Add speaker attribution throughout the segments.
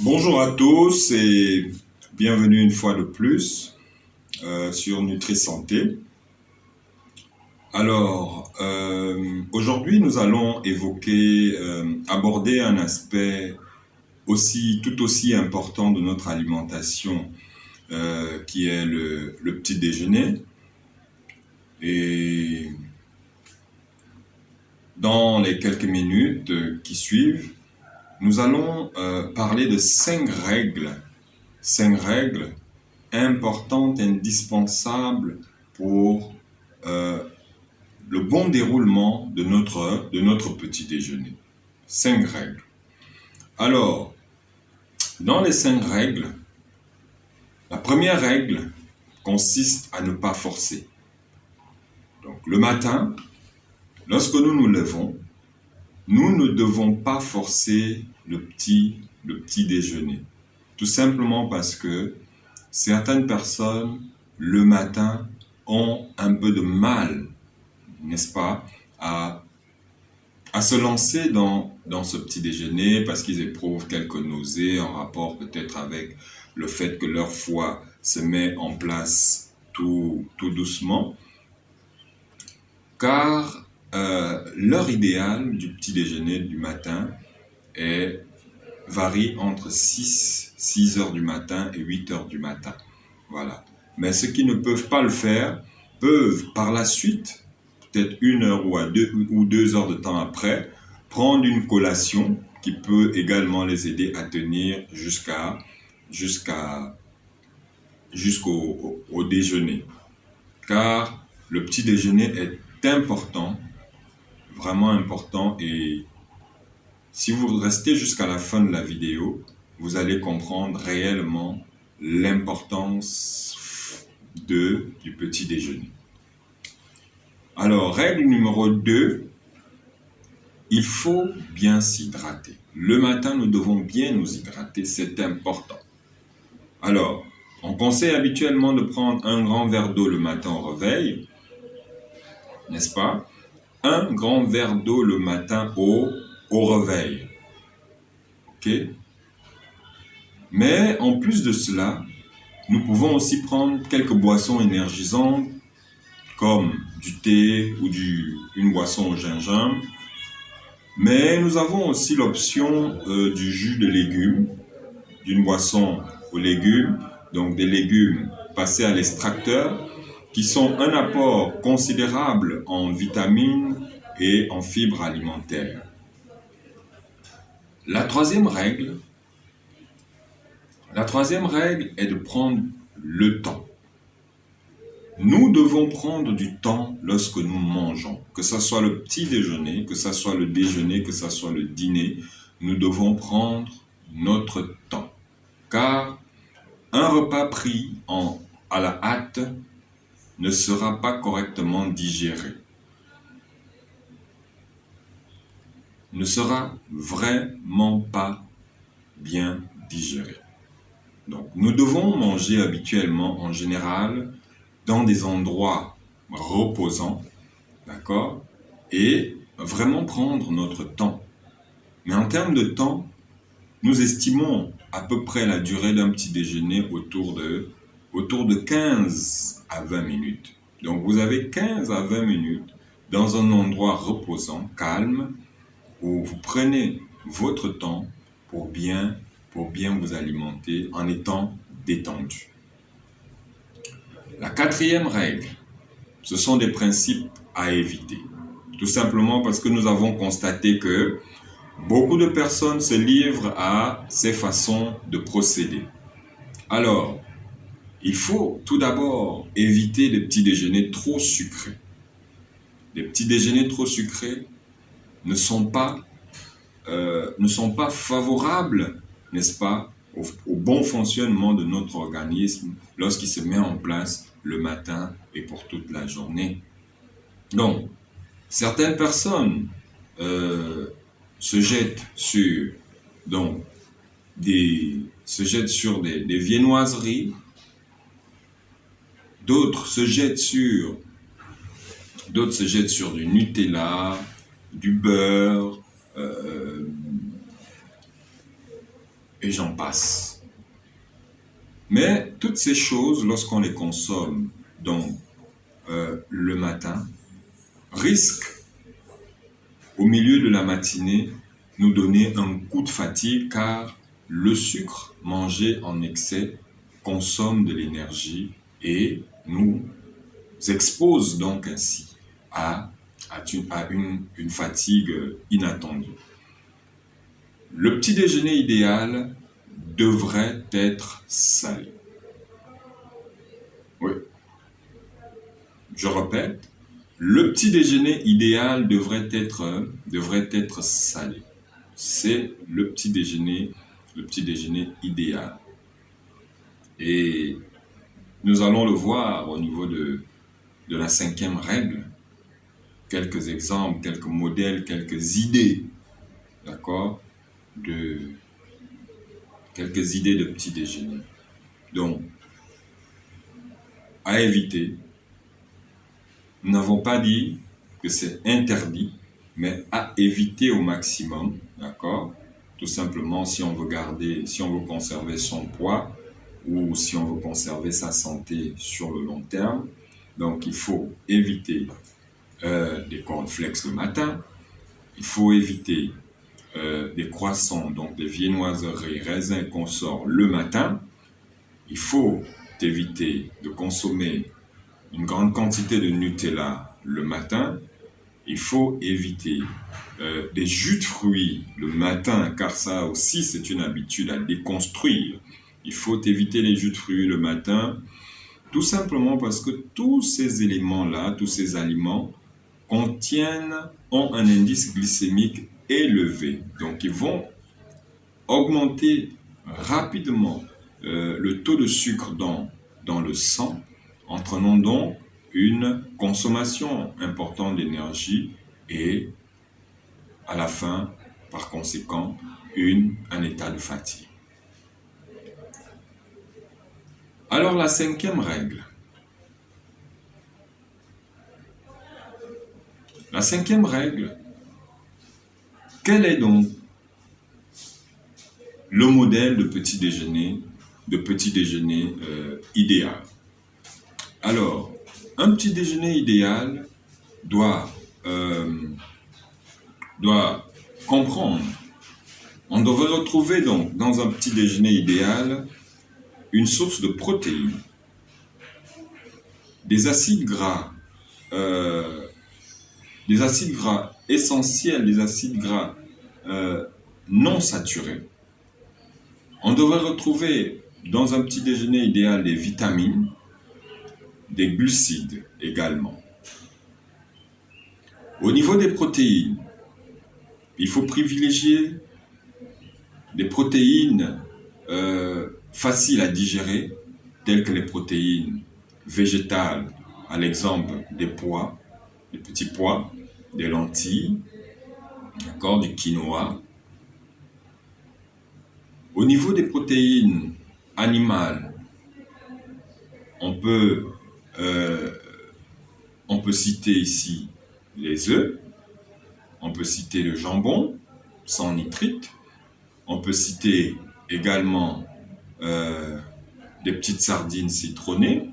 Speaker 1: Bonjour à tous et bienvenue une fois de plus sur Nutri-Santé. Alors, aujourd'hui nous allons aborder un aspect tout aussi important de notre alimentation qui est le petit déjeuner. Et dans les quelques minutes qui suivent, nous allons parler de 5 règles importantes, indispensables pour le bon déroulement de notre petit déjeuner. 5 règles. Alors, dans les 5 règles, la première règle consiste à ne pas forcer. Donc, le matin, lorsque nous nous levons, nous ne devons pas forcer le petit déjeuner. Tout simplement parce que certaines personnes, le matin, ont un peu de mal, n'est-ce pas, à se lancer dans ce petit déjeuner parce qu'ils éprouvent quelques nausées en rapport peut-être avec le fait que leur foie se met en place tout doucement. Car l'heure idéale du petit déjeuner du matin varie entre 6 heures du matin et 8 heures du matin. Voilà. Mais ceux qui ne peuvent pas le faire peuvent par la suite, peut-être 1 heure ou 2 heures de temps après, prendre une collation qui peut également les aider à tenir jusqu'au déjeuner. Car le petit déjeuner est important, vraiment important, et si vous restez jusqu'à la fin de la vidéo, vous allez comprendre réellement l'importance du petit déjeuner. Alors, règle numéro 2, il faut bien s'hydrater. Le matin, nous devons bien nous hydrater, c'est important. Alors, on conseille habituellement de prendre un grand verre d'eau le matin au réveil, n'est-ce pas? Un grand verre d'eau le matin au réveil. Ok? Mais en plus de cela, nous pouvons aussi prendre quelques boissons énergisantes comme du thé ou une boisson au gingembre. Mais nous avons aussi l'option du jus de légumes, d'une boisson aux légumes, donc des légumes passés à l'extracteur, qui sont un apport considérable en vitamines et en fibres alimentaires. La troisième règle est de prendre le temps. Nous devons prendre du temps lorsque nous mangeons, que ce soit le petit déjeuner, que ce soit le déjeuner, que ce soit le dîner, nous devons prendre notre temps. Car un repas pris à la hâte ne sera pas correctement digéré. Ne sera vraiment pas bien digéré. Donc, nous devons manger habituellement, en général, dans des endroits reposants, d'accord? Et vraiment prendre notre temps. Mais en termes de temps, nous estimons à peu près la durée d'un petit déjeuner autour de 15 à 20 minutes. Donc, vous avez 15 à 20 minutes dans un endroit reposant, calme, où vous prenez votre temps pour bien vous alimenter en étant détendu. La quatrième règle, ce sont des principes à éviter. Tout simplement parce que nous avons constaté que beaucoup de personnes se livrent à ces façons de procéder. Alors, il faut tout d'abord éviter les petits déjeuners trop sucrés. Les petits déjeuners trop sucrés ne sont pas favorables, n'est-ce pas, au bon fonctionnement de notre organisme lorsqu'il se met en place le matin et pour toute la journée. Donc, certaines personnes se jettent sur des viennoiseries, d'autres se jettent sur du Nutella, du beurre, et j'en passe. Mais toutes ces choses, lorsqu'on les consomme donc le matin, risquent au milieu de la matinée nous donner un coup de fatigue car le sucre mangé en excès consomme de l'énergie et nous expose donc ainsi à une fatigue inattendue. Le petit déjeuner idéal devrait être salé. Oui, je répète, le petit déjeuner idéal devrait être salé. C'est le petit déjeuner idéal. Et nous allons le voir au niveau de la 5e règle. Quelques exemples, quelques modèles, quelques idées, d'accord, quelques idées de petit déjeuner. Donc, à éviter. Nous n'avons pas dit que c'est interdit, mais à éviter au maximum, d'accord? Tout simplement, si on veut conserver son poids ou si on veut conserver sa santé sur le long terme, donc il faut éviter des cornflakes le matin, il faut éviter des croissants, donc des viennoiseries, raisins, consorts le matin, il faut éviter de consommer une grande quantité de Nutella le matin, il faut éviter des jus de fruits le matin, car ça aussi c'est une habitude à déconstruire. Il faut éviter les jus de fruits le matin, tout simplement parce que tous ces éléments-là, tous ces aliments ont un indice glycémique élevé. Donc ils vont augmenter rapidement le taux de sucre dans le sang, entraînant donc une consommation importante d'énergie et à la fin, par conséquent, un état de fatigue. Alors la 5e règle. La 5e règle, quel est donc le modèle de petit déjeuner idéal? Alors, un petit déjeuner idéal doit comprendre. On devrait retrouver donc dans un petit déjeuner idéal une source de protéines, des acides gras essentiels, des acides gras non saturés. On devrait retrouver dans un petit déjeuner idéal des vitamines, des glucides également. Au niveau des protéines, il faut privilégier des protéines faciles à digérer, telles que les protéines végétales, à l'exemple des pois, des petits pois, des lentilles, d'accord, du quinoa. Au niveau des protéines animales, on peut citer ici les œufs, on peut citer le jambon sans nitrite, on peut citer également des petites sardines citronnées,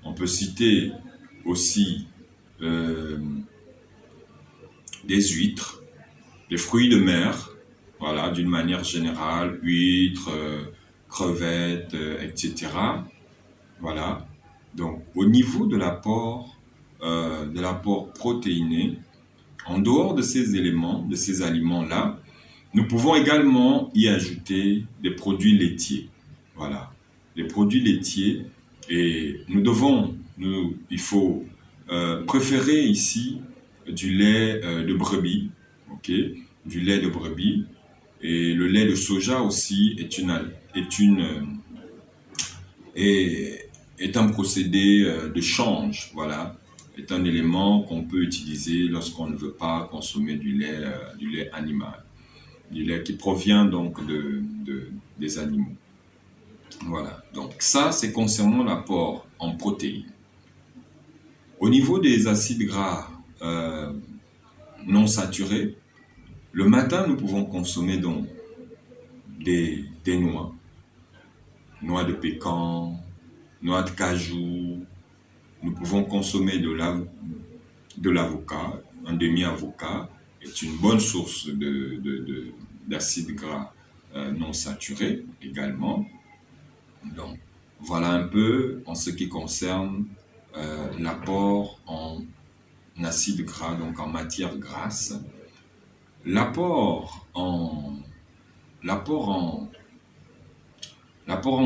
Speaker 1: on peut citer aussi des huîtres, des fruits de mer, voilà, d'une manière générale, huîtres, crevettes, etc. Voilà. Donc, au niveau de l'apport protéiné, en dehors de ces éléments, de ces aliments-là, nous pouvons également y ajouter des produits laitiers. Voilà, des produits laitiers. Et il faut préférer ici du lait de brebis, ok, du lait de brebis. Et le lait de soja aussi est un procédé de change, voilà, est un élément qu'on peut utiliser lorsqu'on ne veut pas consommer du lait animal, du lait qui provient donc des animaux. Voilà, donc ça c'est concernant l'apport en protéines. Au niveau des acides gras non saturés, le matin nous pouvons consommer donc des noix, noix de pécan, noix de cajou. Nous pouvons consommer de l'avocat. Un demi-avocat est une bonne source d'acides gras non saturés également. Donc, voilà un peu en ce qui concerne l'apport en acides gras, donc en matière grasse. L'apport en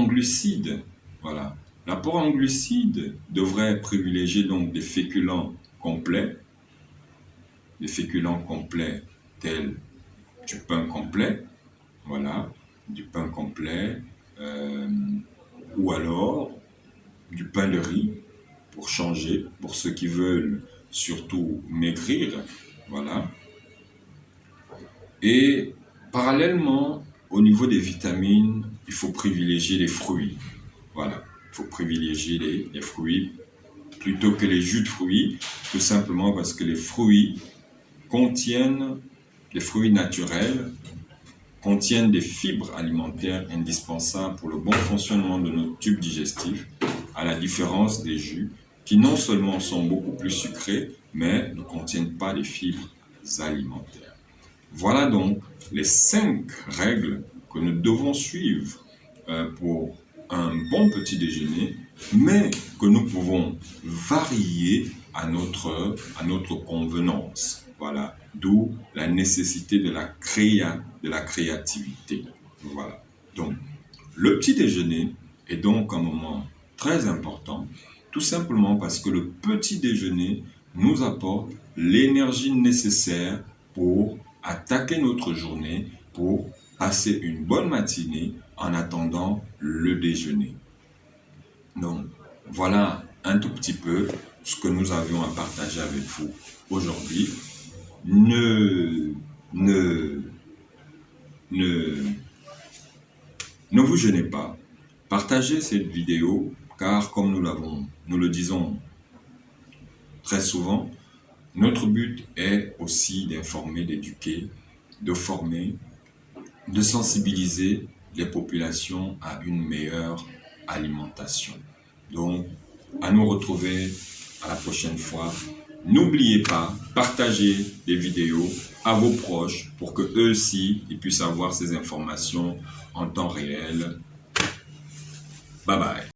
Speaker 1: glucides, voilà. L'apport en glucides devrait privilégier donc des féculents complets tels du pain complet, voilà, du pain complet, ou alors du pain de riz pour changer, pour ceux qui veulent surtout maigrir, voilà. Et parallèlement, au niveau des vitamines, il faut privilégier les fruits, voilà. Il faut privilégier les fruits plutôt que les jus de fruits, tout simplement parce que les fruits naturels contiennent des fibres alimentaires indispensables pour le bon fonctionnement de notre tube digestif, à la différence des jus qui non seulement sont beaucoup plus sucrés, mais ne contiennent pas les fibres alimentaires. Voilà donc les 5 règles que nous devons suivre pour un bon petit déjeuner, mais que nous pouvons varier à notre convenance. Voilà, d'où la nécessité de la créativité. Voilà. Donc, le petit déjeuner est donc un moment très important, tout simplement parce que le petit déjeuner nous apporte l'énergie nécessaire pour attaquer notre journée, pour passer une bonne matinée en attendant le déjeuner. Donc, voilà un tout petit peu ce que nous avions à partager avec vous aujourd'hui. Ne vous gênez pas. Partagez cette vidéo car comme nous le disons très souvent, notre but est aussi d'informer, d'éduquer, de former, de sensibiliser les populations à une meilleure alimentation. Donc, à nous retrouver à la prochaine fois. N'oubliez pas, partagez des vidéos à vos proches pour que eux aussi ils puissent avoir ces informations en temps réel. Bye bye.